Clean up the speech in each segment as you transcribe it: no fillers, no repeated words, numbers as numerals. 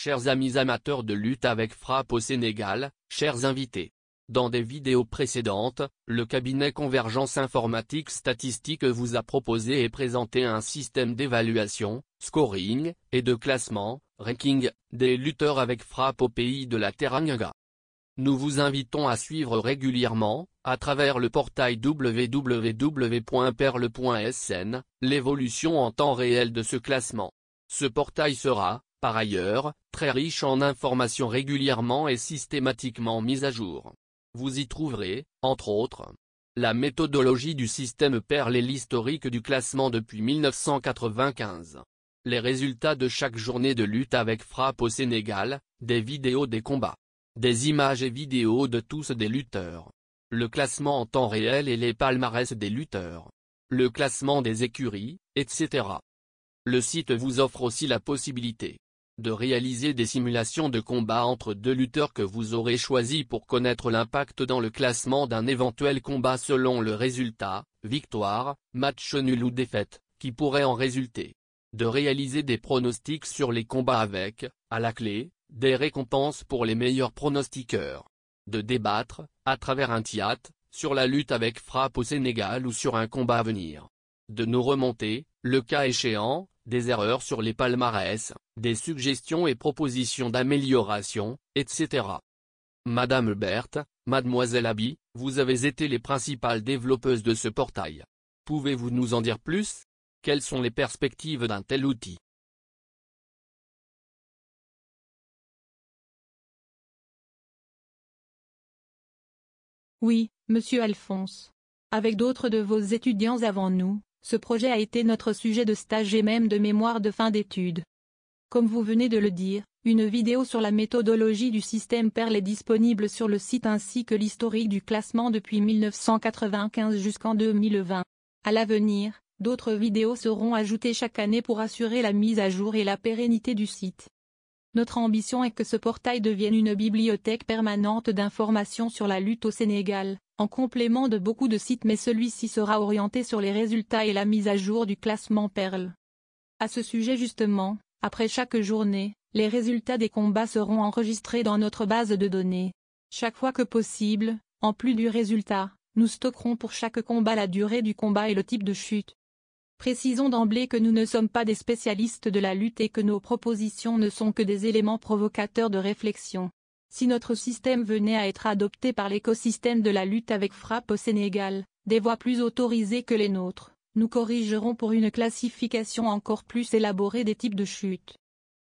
chers amis amateurs de lutte avec frappe au Sénégal, chers invités. Dans des vidéos précédentes, le cabinet Convergence Informatique Statistique vous a proposé et présenté un système d'évaluation, scoring, et de classement, ranking, des lutteurs avec frappe au pays de la Teranga. Nous vous invitons à suivre régulièrement, à travers le portail www.perle.sn, l'évolution en temps réel de ce classement. Ce portail sera, par ailleurs, très riche en informations régulièrement et systématiquement mises à jour. Vous y trouverez, entre autres, la méthodologie du système Perle et l'historique du classement depuis 1995. Les résultats de chaque journée de lutte avec frappe au Sénégal, des vidéos des combats, des images et vidéos de tous des lutteurs. Le classement en temps réel et les palmarès des lutteurs. Le classement des écuries, etc. Le site vous offre aussi la possibilité de réaliser des simulations de combat entre deux lutteurs que vous aurez choisis pour connaître l'impact dans le classement d'un éventuel combat selon le résultat, victoire, match nul ou défaite, qui pourrait en résulter. De réaliser des pronostics sur les combats avec, à la clé, des récompenses pour les meilleurs pronostiqueurs. De débattre, à travers un chat, sur la lutte avec frappe au Sénégal ou sur un combat à venir. De nous remonter, le cas échéant, des erreurs sur les palmarès, des suggestions et propositions d'amélioration, etc. Madame Berthe, Mademoiselle Abby, vous avez été les principales développeuses de ce portail. Pouvez-vous nous en dire plus? Quelles sont les perspectives d'un tel outil? Oui, monsieur Alphonse. Avec d'autres de vos étudiants avant nous, ce projet a été notre sujet de stage et même de mémoire de fin d'études. Comme vous venez de le dire, une vidéo sur la méthodologie du système Perle est disponible sur le site ainsi que l'historique du classement depuis 1995 jusqu'en 2020. À l'avenir, d'autres vidéos seront ajoutées chaque année pour assurer la mise à jour et la pérennité du site. Notre ambition est que ce portail devienne une bibliothèque permanente d'informations sur la lutte au Sénégal, en complément de beaucoup de sites, mais celui-ci sera orienté sur les résultats et la mise à jour du classement Perle. À ce sujet justement, après chaque journée, les résultats des combats seront enregistrés dans notre base de données. Chaque fois que possible, en plus du résultat, nous stockerons pour chaque combat la durée du combat et le type de chute. Précisons d'emblée que nous ne sommes pas des spécialistes de la lutte et que nos propositions ne sont que des éléments provocateurs de réflexion. Si notre système venait à être adopté par l'écosystème de la lutte avec frappe au Sénégal, des voix plus autorisées que les nôtres, nous corrigerons pour une classification encore plus élaborée des types de chutes.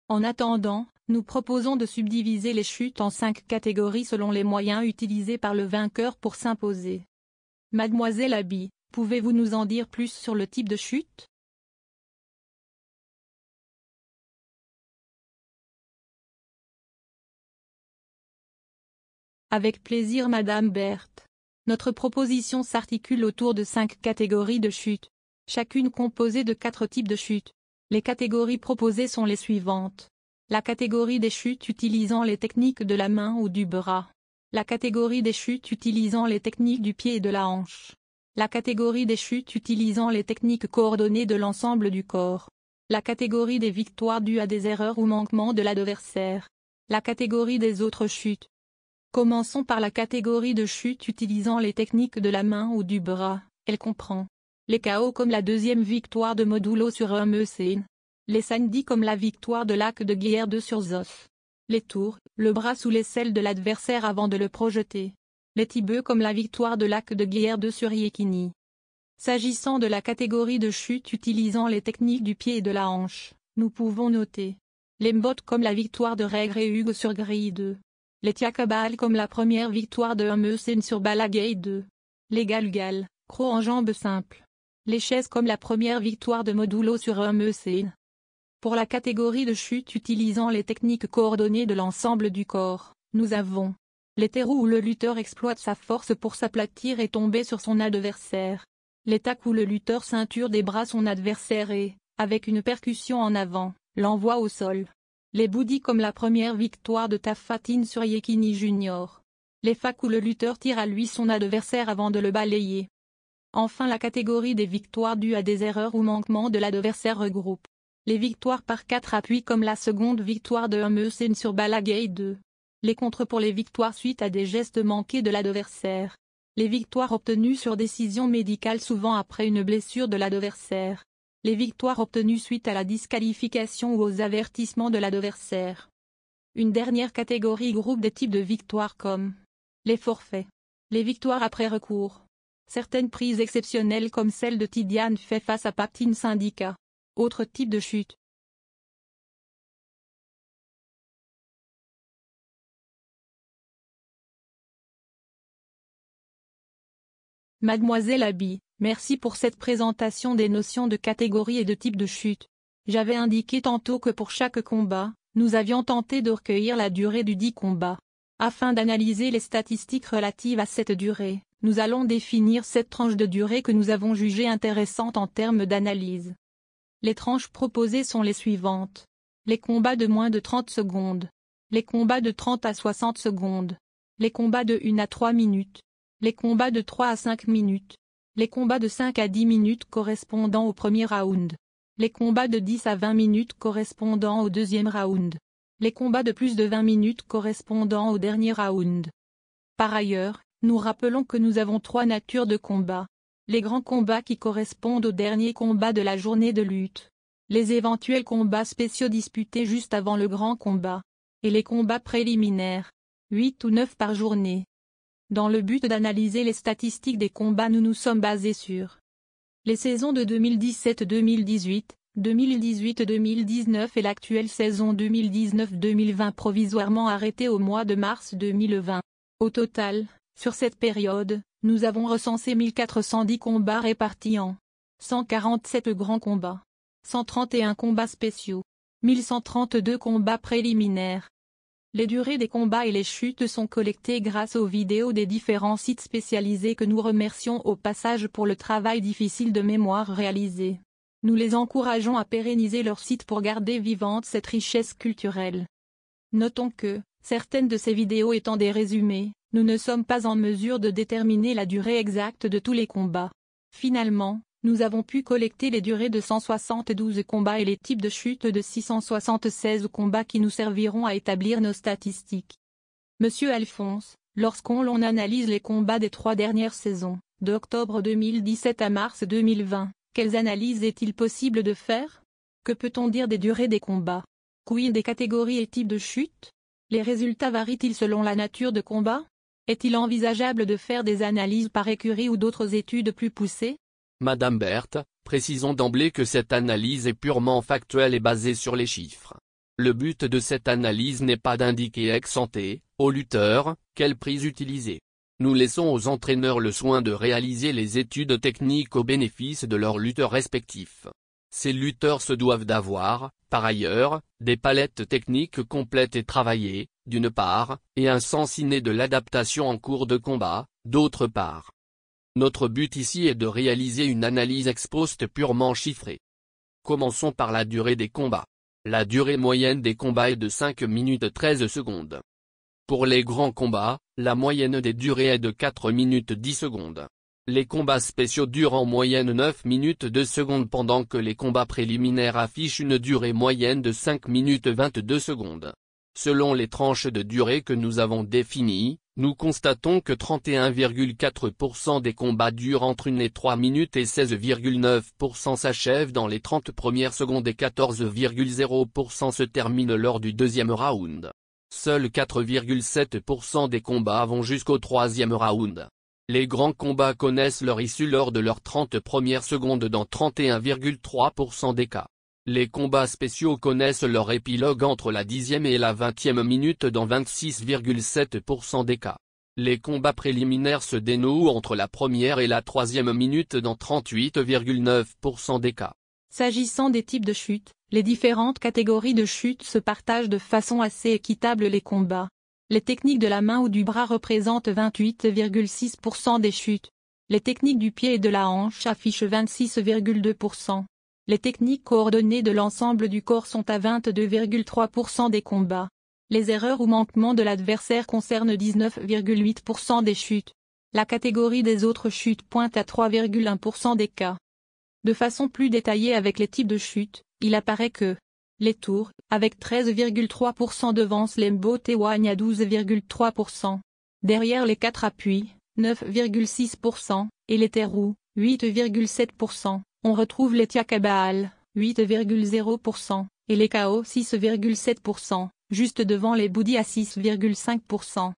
En attendant, nous proposons de subdiviser les chutes en 5 catégories selon les moyens utilisés par le vainqueur pour s'imposer. Mademoiselle Abby, pouvez-vous nous en dire plus sur le type de chute? Avec plaisir Madame Berthe. Notre proposition s'articule autour de 5 catégories de chutes, chacune composée de 4 types de chutes. Les catégories proposées sont les suivantes. La catégorie des chutes utilisant les techniques de la main ou du bras. La catégorie des chutes utilisant les techniques du pied et de la hanche. La catégorie des chutes utilisant les techniques coordonnées de l'ensemble du corps. La catégorie des victoires dues à des erreurs ou manquements de l'adversaire. La catégorie des autres chutes. Commençons par la catégorie de chute utilisant les techniques de la main ou du bras. Elle comprend les KO comme la deuxième victoire de Modulo sur Meussin. Les Sandy comme la victoire de Lac de Guiers 2 sur Zoff. Les tours, le bras sous l'aisselle de l'adversaire avant de le projeter. Les tibeux comme la victoire de Lac de Guiers 2 sur Yekini. S'agissant de la catégorie de chute utilisant les techniques du pied et de la hanche, nous pouvons noter les Mbot comme la victoire de Règre et Hugues sur Grille 2. Les Tiakabal comme la première victoire de Meussin sur Balagay 2. Les Galgal, crocs en jambes simples. Les chaises comme la première victoire de Modulo sur Meussin. Pour la catégorie de chute utilisant les techniques coordonnées de l'ensemble du corps, nous avons les terreaux où le lutteur exploite sa force pour s'aplatir et tomber sur son adversaire. Les tacs où le lutteur ceinture des bras son adversaire et, avec une percussion en avant, l'envoie au sol. Les boudis comme la première victoire de Tafatine sur Yekini Junior. Les facs où le lutteur tire à lui son adversaire avant de le balayer. Enfin la catégorie des victoires dues à des erreurs ou manquements de l'adversaire regroupe Les victoires par 4 appuis comme la seconde victoire de Amundsen sur Balagay 2. Les contres pour les victoires suite à des gestes manqués de l'adversaire. Les victoires obtenues sur décision médicale souvent après une blessure de l'adversaire. Les victoires obtenues suite à la disqualification ou aux avertissements de l'adversaire. Une dernière catégorie groupe des types de victoires comme les forfaits. Les victoires après recours. Certaines prises exceptionnelles comme celle de Tidiane fait face à Paptine Syndicat. Autre type de chute. Mademoiselle Abi, merci pour cette présentation des notions de catégorie et de type de chute. J'avais indiqué tantôt que pour chaque combat, nous avions tenté de recueillir la durée du dit combat. Afin d'analyser les statistiques relatives à cette durée, nous allons définir 7 tranches de durée que nous avons jugées intéressantes en termes d'analyse. Les tranches proposées sont les suivantes. Les combats de moins de 30 secondes. Les combats de 30 à 60 secondes. Les combats de 1 à 3 minutes. Les combats de 3 à 5 minutes. Les combats de 5 à 10 minutes correspondant au premier round. Les combats de 10 à 20 minutes correspondant au deuxième round. Les combats de plus de 20 minutes correspondant au dernier round. Par ailleurs, nous rappelons que nous avons 3 natures de combat. Les grands combats qui correspondent au dernier combat de la journée de lutte. Les éventuels combats spéciaux disputés juste avant le grand combat. Et les combats préliminaires. 8 ou 9 par journée. Dans le but d'analyser les statistiques des combats, nous nous sommes basés sur les saisons de 2017-2018, 2018-2019 et l'actuelle saison 2019-2020 provisoirement arrêtée au mois de mars 2020. Au total, sur cette période, nous avons recensé 1410 combats répartis en 147 grands combats, 131 combats spéciaux, 1132 combats préliminaires. Les durées des combats et les chutes sont collectées grâce aux vidéos des différents sites spécialisés que nous remercions au passage pour le travail difficile de mémoire réalisé. Nous les encourageons à pérenniser leur site pour garder vivante cette richesse culturelle. Notons que, certaines de ces vidéos étant des résumés, nous ne sommes pas en mesure de déterminer la durée exacte de tous les combats. Finalement, nous avons pu collecter les durées de 172 combats et les types de chute de 676 combats qui nous serviront à établir nos statistiques. Monsieur Alphonse, lorsqu'on analyse les combats des 3 dernières saisons, d'octobre 2017 à mars 2020, quelles analyses est-il possible de faire? Que peut-on dire des durées des combats? Quid des catégories et types de chute? Les résultats varient-ils selon la nature de combat? Est-il envisageable de faire des analyses par écurie ou d'autres études plus poussées? Madame Berthe, précisons d'emblée que cette analyse est purement factuelle et basée sur les chiffres. Le but de cette analyse n'est pas d'indiquer ex ante, aux lutteurs, quelle prise utiliser. Nous laissons aux entraîneurs le soin de réaliser les études techniques au bénéfice de leurs lutteurs respectifs. Ces lutteurs se doivent d'avoir, par ailleurs, des palettes techniques complètes et travaillées, d'une part, et un sens inné de l'adaptation en cours de combat, d'autre part. Notre but ici est de réaliser une analyse ex post purement chiffrée. Commençons par la durée des combats. La durée moyenne des combats est de 5 minutes 13 secondes. Pour les grands combats, la moyenne des durées est de 4 minutes 10 secondes. Les combats spéciaux durent en moyenne 9 minutes 2 secondes pendant que les combats préliminaires affichent une durée moyenne de 5 minutes 22 secondes. Selon les tranches de durée que nous avons définies, nous constatons que 31,4% des combats durent entre 1 et 3 minutes et 16,9% s'achèvent dans les 30 premières secondes et 14,0% se terminent lors du deuxième round. Seuls 4,7% des combats vont jusqu'au troisième round. Les grands combats connaissent leur issue lors de leurs 30 premières secondes dans 31,3% des cas. Les combats spéciaux connaissent leur épilogue entre la 10e et la 20e minute dans 26,7% des cas. Les combats préliminaires se dénouent entre la première et la 3e minute dans 38,9% des cas. S'agissant des types de chute, les différentes catégories de chute se partagent de façon assez équitable les combats. Les techniques de la main ou du bras représentent 28,6% des chutes. Les techniques du pied et de la hanche affichent 26,2%. Les techniques coordonnées de l'ensemble du corps sont à 22,3% des combats. Les erreurs ou manquements de l'adversaire concernent 19,8% des chutes. La catégorie des autres chutes pointe à 3,1% des cas. De façon plus détaillée avec les types de chute, il apparaît que les tours, avec 13,3% devancent les Mbotewagne à 12,3%. Derrière les 4 appuis, 9,6%, et les Terrou, 8,7%, on retrouve les Tiakabaal, 8,0%, et les Kao 6,7%, juste devant les Boudi à 6,5%.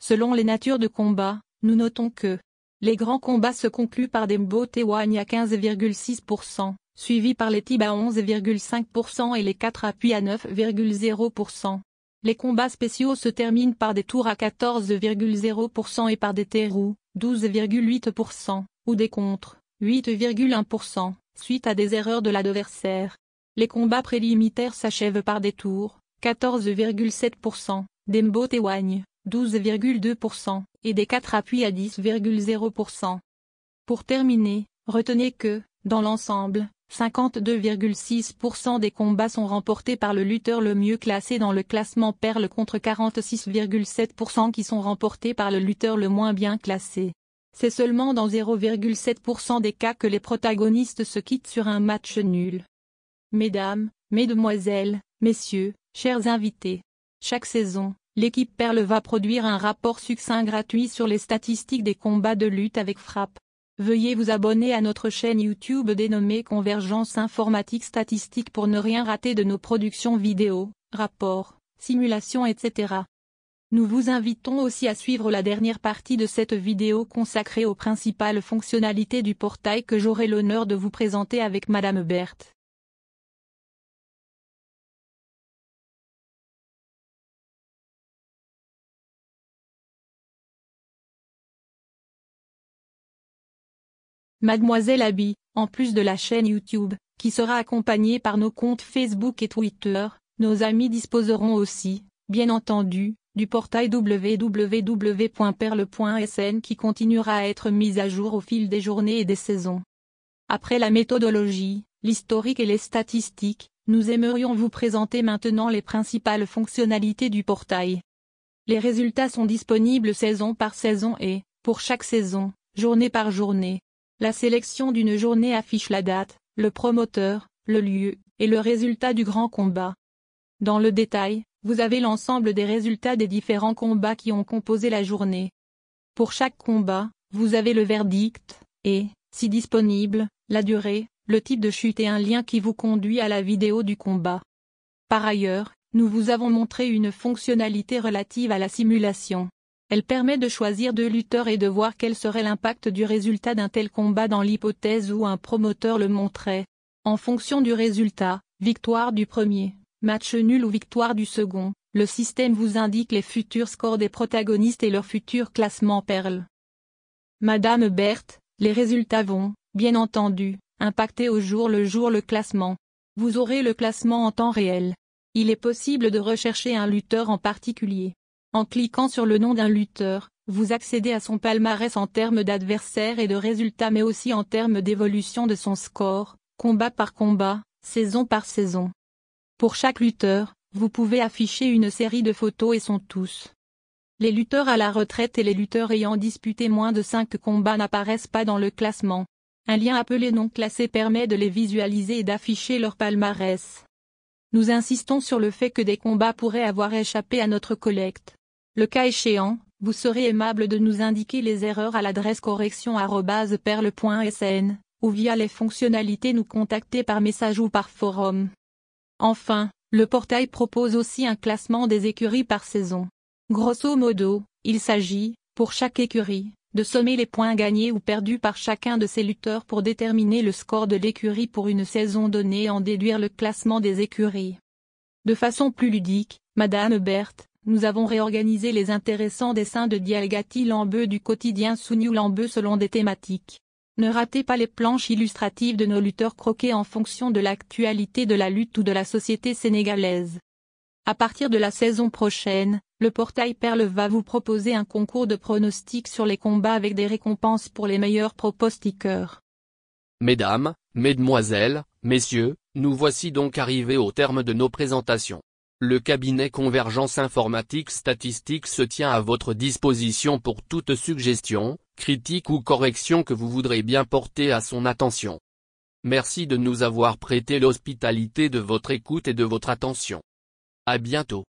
Selon les natures de combat, nous notons que les grands combats se concluent par des Mbotewagne à 15,6%, suivis par les Tibes à 11,5% et les 4 appuis à 9,0%. Les combats spéciaux se terminent par des tours à 14,0% et par des Terrou, 12,8%, ou des contres, 8,1%, suite à des erreurs de l'adversaire. Les combats préliminaires s'achèvent par des tours, 14,7%, des Mbotewagne, 12,2%, et des 4 appuis à 10,0%. Pour terminer, retenez que, dans l'ensemble, 52,6% des combats sont remportés par le lutteur le mieux classé dans le classement Perle contre 46,7% qui sont remportés par le lutteur le moins bien classé. C'est seulement dans 0,7% des cas que les protagonistes se quittent sur un match nul. Mesdames, Mesdemoiselles, Messieurs, chers invités. Chaque saison, l'équipe Perle va produire un rapport succinct gratuit sur les statistiques des combats de lutte avec frappe. Veuillez vous abonner à notre chaîne YouTube dénommée Convergence Informatique Statistique pour ne rien rater de nos productions vidéo, rapports, simulations etc. Nous vous invitons aussi à suivre la dernière partie de cette vidéo consacrée aux principales fonctionnalités du portail que j'aurai l'honneur de vous présenter avec Madame Berthe. Mademoiselle Abby, en plus de la chaîne YouTube, qui sera accompagnée par nos comptes Facebook et Twitter, nos amis disposeront aussi, bien entendu, du portail www.perle.sn qui continuera à être mis à jour au fil des journées et des saisons. Après la méthodologie, l'historique et les statistiques, nous aimerions vous présenter maintenant les principales fonctionnalités du portail. Les résultats sont disponibles saison par saison et, pour chaque saison, journée par journée. La sélection d'une journée affiche la date, le promoteur, le lieu, et le résultat du grand combat. Dans le détail, vous avez l'ensemble des résultats des différents combats qui ont composé la journée. Pour chaque combat, vous avez le verdict, et, si disponible, la durée, le type de chute et un lien qui vous conduit à la vidéo du combat. Par ailleurs, nous vous avons montré une fonctionnalité relative à la simulation. Elle permet de choisir 2 lutteurs et de voir quel serait l'impact du résultat d'un tel combat dans l'hypothèse où un promoteur le montrait. En fonction du résultat, victoire du premier, match nul ou victoire du second, le système vous indique les futurs scores des protagonistes et leur futur classement Perle. Madame Berthe, les résultats vont, bien entendu, impacter au jour le classement. Vous aurez le classement en temps réel. Il est possible de rechercher un lutteur en particulier. En cliquant sur le nom d'un lutteur, vous accédez à son palmarès en termes d'adversaires et de résultats mais aussi en termes d'évolution de son score, combat par combat, saison par saison. Pour chaque lutteur, vous pouvez afficher une série de photos et sont tous. Les lutteurs à la retraite et les lutteurs ayant disputé moins de 5 combats n'apparaissent pas dans le classement. Un lien appelé non classé permet de les visualiser et d'afficher leur palmarès. Nous insistons sur le fait que des combats pourraient avoir échappé à notre collecte. Le cas échéant, vous serez aimable de nous indiquer les erreurs à l'adresse correction@perle.sn, ou via les fonctionnalités nous contacter par message ou par forum. Enfin, le portail propose aussi un classement des écuries par saison. Grosso modo, il s'agit, pour chaque écurie, de sommer les points gagnés ou perdus par chacun de ses lutteurs pour déterminer le score de l'écurie pour une saison donnée et en déduire le classement des écuries. De façon plus ludique, Madame Berthe, nous avons réorganisé les intéressants dessins de Dialgati Lambeu du quotidien Souniou Lambeu selon des thématiques. Ne ratez pas les planches illustratives de nos lutteurs croqués en fonction de l'actualité de la lutte ou de la société sénégalaise. À partir de la saison prochaine, le portail Perle va vous proposer un concours de pronostics sur les combats avec des récompenses pour les meilleurs pronostiqueurs. Mesdames, Mesdemoiselles, Messieurs, nous voici donc arrivés au terme de nos présentations. Le cabinet Convergence Informatique Statistique se tient à votre disposition pour toute suggestion, critique ou correction que vous voudrez bien porter à son attention. Merci de nous avoir prêté l'hospitalité de votre écoute et de votre attention. À bientôt.